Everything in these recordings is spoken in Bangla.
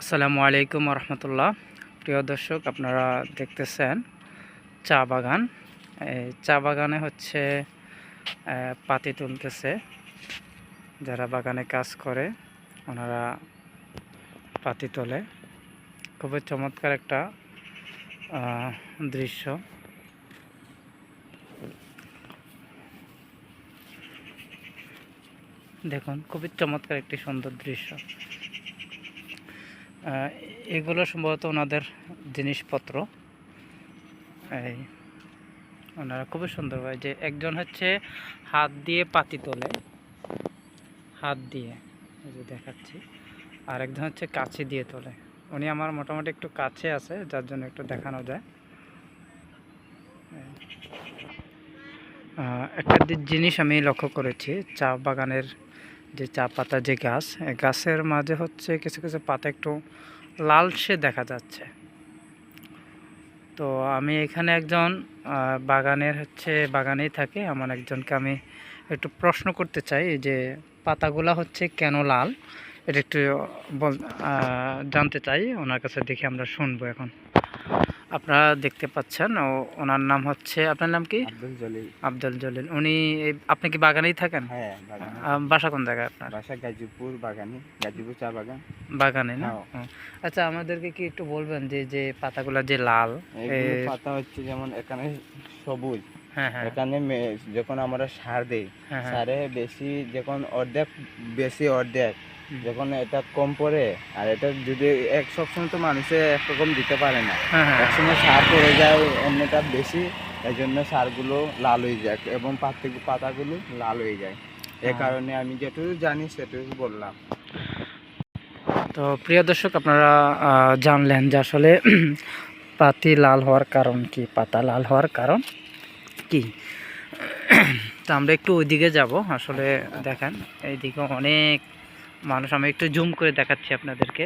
আসসালামু আলাইকুম রহমতুল্লাহ। প্রিয় দর্শক, আপনারা দেখতেছেন চা বাগান। এই চা বাগানে হচ্ছে পাতি তুলতেছে। যারা বাগানে কাজ করে ওনারা পাতি তোলে। খুবই চমৎকার একটা দৃশ্য। দেখুন, খুবই চমৎকার একটি সুন্দর দৃশ্য। এগুলো সম্ভবত ওনাদের জিনিসপত্র। এই ওনারা খুবই সুন্দরভাবে, যে একজন হচ্ছে হাত দিয়ে পাতি তোলে, হাত দিয়ে, এই যে দেখাচ্ছি, আর একজন হচ্ছে কাছে দিয়ে তোলে। উনি আমার মোটামুটি একটু কাছে আছে, যার জন্য একটু দেখানো যায়। একটা জিনিস আমি লক্ষ্য করেছি, চা বাগানের যে চা পাতা যে গাছ, গাছের মাঝে হচ্ছে কিছু কিছু পাতা একটু লালচে দেখা যাচ্ছে। তো আমি এখানে একজন বাগানেই থাকে এমন একজনকে আমি একটু প্রশ্ন করতে চাই, যে পাতাগুলা হচ্ছে কেন লাল, এটা একটু জানতে চাই ওনার কাছে। দেখে আমরা শুনবো এখন। আপনারা দেখতে পাচ্ছেন ওনার নাম হচ্ছে, আপনার নাম কি? আব্দুল জলিল। আব্দুল জলিল। উনি আপনি কি বাগানেই থাকেন? হ্যাঁ, বাগানে। বাসা কোন জায়গায় আপনার? বাসা গাজীপুর বাগানে, গাজীপুর চা বাগান। বাগানে না? হ্যাঁ। আচ্ছা, আমাদেরকে কি একটু বলবেন যে যে পাতাগুলা যে লাল, এগুলো পাতা হচ্ছে যেমন এখানে সবুজ। হ্যাঁ হ্যাঁ এখানে যখন আমরা সার দেই, হ্যাঁ হ্যাঁ, সারে বেশি যখন অর্ধেক যখন এটা কম পড়ে, আর এটা যদি সবসময় তো মানুষে একরকম দিতে পারে না, হ্যাঁ হ্যাঁ, একসময় সার পড়ে যায় অন্যটা বেশি, এই জন্য সারগুলো লাল হয়ে যায় এবং পাতাগুলো লাল হয়ে যায়। এ কারণে আমি যেটুকু জানি সেটুকু বললাম। তো প্রিয় দর্শক, আপনারা জানলেন যে আসলে পাতি লাল হওয়ার কারণ কি, পাতা লাল হওয়ার কারণ কি। তো আমরা একটু ওইদিকে যাব। আসলে দেখেন, এইদিকে অনেক মানুষ, আমি একটু জুম করে দেখাচ্ছি আপনাদেরকে।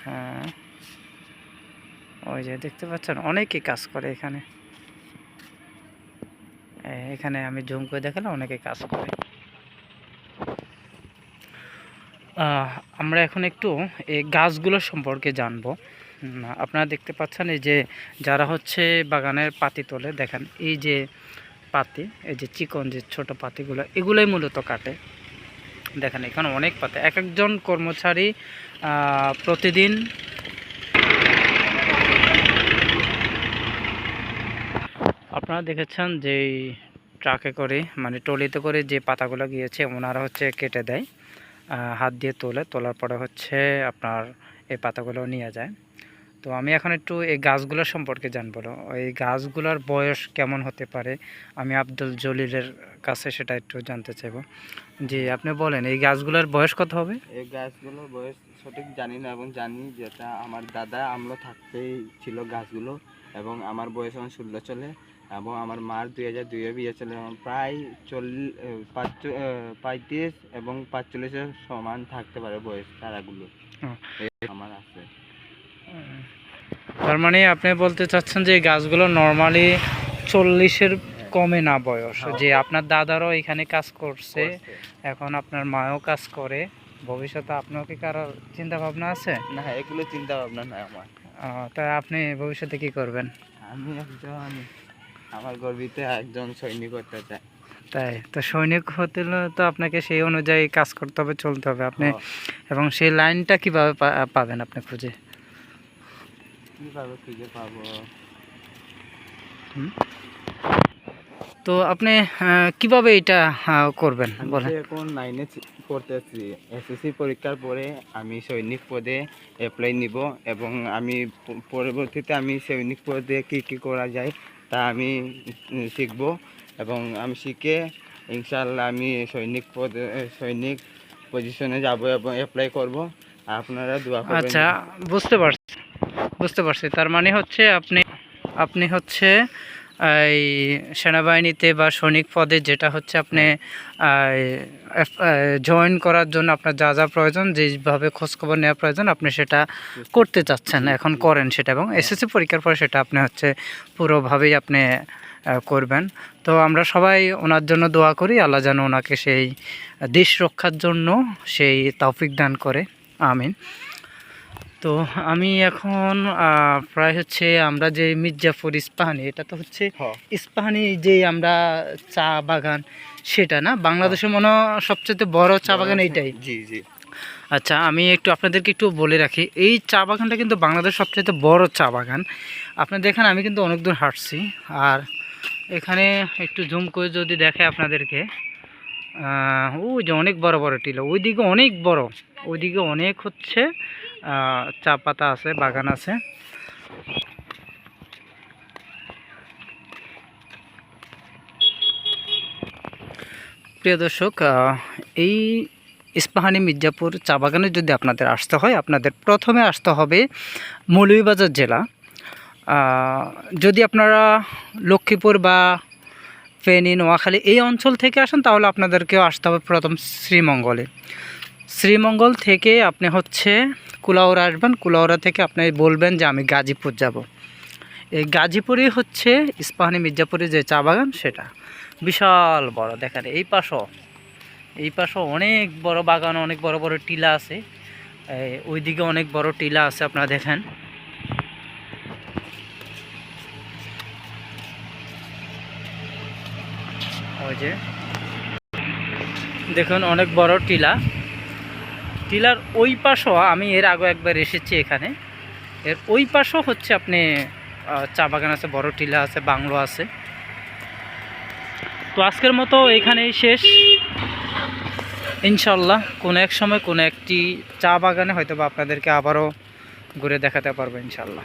হ্যাঁ, ওই যে দেখতে পাচ্ছেন, অনেকেই কাজ করে এখানে। এখানে আমি জুম করে দেখালাম, অনেকে কাজ করে। আমরা এখন একটু এই গাছগুলোর সম্পর্কে জানবো। আপনারা দেখতে পাচ্ছেন, এই যে যারা হচ্ছে বাগানের পাতি তোলে, দেখেন এই যে পাতি, এই যে চিকন যে ছোট পাতিগুলো, এগুলোই মূলত কাটে। দেখেন এখানে অনেক পাতা, এক একজন কর্মচারী প্রতিদিন আপনারা দেখেছেন যে ট্রাকে করে, মানে ট্রলিতে করে যে পাতাগুলো গিয়েছে, ওনারা হচ্ছে কেটে দেয়, হাত দিয়ে তোলার পরে হচ্ছে আপনার এই পাতাগুলো নিয়ে যায়। তো আমি এখন একটু এই গাছগুলোর সম্পর্কে জানবো। এই গাছগুলোর বয়স কেমন হতে পারে, আমি আব্দুল জলিলের কাছে সেটা একটু জানতে চাইব। জি, আপনি বলেন এই গাছগুলোর বয়স কত হবে? এই গাছগুলোর বয়স সঠিক জানি না, এবং জানি যেটা আমার দাদা আমলো থাকতেই ছিল গাছগুলো, এবং আমার বয়স এখন 16 চলে, এবং আমার মার 2002-এ বিয়ে চলে, প্রায় 35 এবং 45-এর সমান থাকতে পারে বয়স চারাগুলো আমার আছে। তার মানে আপনি বলতে চাচ্ছেন যে এই গাছগুলো নর্মালি 40-এর কমে না বয়স, যে আপনার দাদারও এখানে কাজ করছে, এখন আপনার মাও কাজ করে, ভবিষ্যতে আপনার কি কারো চিন্তা ভাবনা আছে? না, এগুলো চিন্তা ভাবনা নাই আমার। তাই আপনি ভবিষ্যতে কি করবেন? আমি আমার গর্বিতে একজন সৈনিক হতে চাই। তাই তো, সৈনিক হতে হলে তো আপনাকে সেই অনুযায়ী কাজ করতে হবে, চলতে হবে আপনি। এবং সেই লাইনটা কিভাবে পাবেন আপনি খুঁজে? কিভাবে খুঁজে পাবো? তো আপনি কিভাবে এটা করবেন বলেন? এখন 9-এ পড়তেছি। এসএসসি পরীক্ষার পরে আমি সৈনিক পদে অ্যাপ্লাই নিব, এবং আমি পরবর্তীতে আমি সৈনিক পদে কী করা যায় তা আমি শিখব, এবং আমি শিখে ইনশাআল্লাহ আমি সৈনিক পজিশনে যাব এবং অ্যাপ্লাই করব। আপনারা দোয়া করবেন। আচ্ছা, বুঝতে পারছি। তার মানে হচ্ছে আপনি হচ্ছে এই সেনাবাহিনীতে বা সৈনিক পদে, যেটা হচ্ছে আপনি জয়েন করার জন্য আপনার যা যা প্রয়োজন, যেভাবে খোঁজখবর নেওয়া প্রয়োজন, আপনি সেটা করতে চাচ্ছেন, এখন করেন সেটা, এবং এসএসসি পরীক্ষার পরে সেটা আপনি হচ্ছে পুরোভাবেই আপনি করবেন। তো আমরা সবাই ওনার জন্য দোয়া করি, আল্লাহ যেন ওনাকে সেই দেশ রক্ষার জন্য সেই তৌফিক দান করে, আমিন। তো আমি এখন প্রায় হচ্ছে আমরা যে মির্জাপুর ইস্পাহানি, এটা তো হচ্ছে হ্যাঁ ইস্পাহানি যে আমরা চা বাগান সেটা না, বাংলাদেশের মনে হয় সবচেয়ে বড় চা বাগান এইটাই। জি জি। আচ্ছা, আমি একটু আপনাদেরকে একটু বলে রাখি, এই চা বাগানটা কিন্তু বাংলাদেশের সবচেয়ে বড় চা বাগান। আপনারা দেখেন আমি কিন্তু অনেক দূর হাঁটছি, আর এখানে একটু জুম করে যদি দেখে আপনাদেরকে, ওই যে অনেক বড় বড় টিলা, ওইদিকে অনেক বড়, ওইদিকে অনেক হচ্ছে চা পাতা আছে, বাগান আছে। প্রিয় দর্শক, এই ইস্পাহানি মির্জাপুর চা বাগানে যদি আপনাদের আসতে হয়, আপনাদের প্রথমে আসতে হবে মৌলভীবাজার জেলা। যদি আপনারা লক্ষ্মীপুর বা ফেনী, নোয়াখালী এই অঞ্চল থেকে আসেন, তাহলে আপনাদেরকেও আসতে হবে প্রথম শ্রীমঙ্গলে। শ্রীমঙ্গল থেকে আপনি হচ্ছে কুলাউড়া আসবেন, কুলাউড়া থেকে আপনি বলবেন যে আমি গাজীপুর যাব। এই গাজীপুরই হচ্ছে ইস্পাহানি মির্জাপুরের যে চা বাগান, সেটা বিশাল বড়। দেখেন এই পাশও অনেক বড় বাগান, অনেক বড় বড় টিলা আছে, ওইদিকে অনেক বড় টিলা আছে, আপনারা দেখেন। ওই যে দেখুন অনেক বড় টিলা, টিলার ওই পাশও আমি এর আগে একবার এসেছি এখানে, এর ওই পাশও হচ্ছে আপনি চা বাগান আছে, বড় টিলা আছে, বাংলো আছে। তো আজকের মতো এখানেই শেষ। ইনশাল্লাহ কোনো এক সময় কোনো একটি চা বাগানে হয়তো বা আপনাদেরকে আবারও ঘুরে দেখাতে পারবো ইনশাল্লাহ।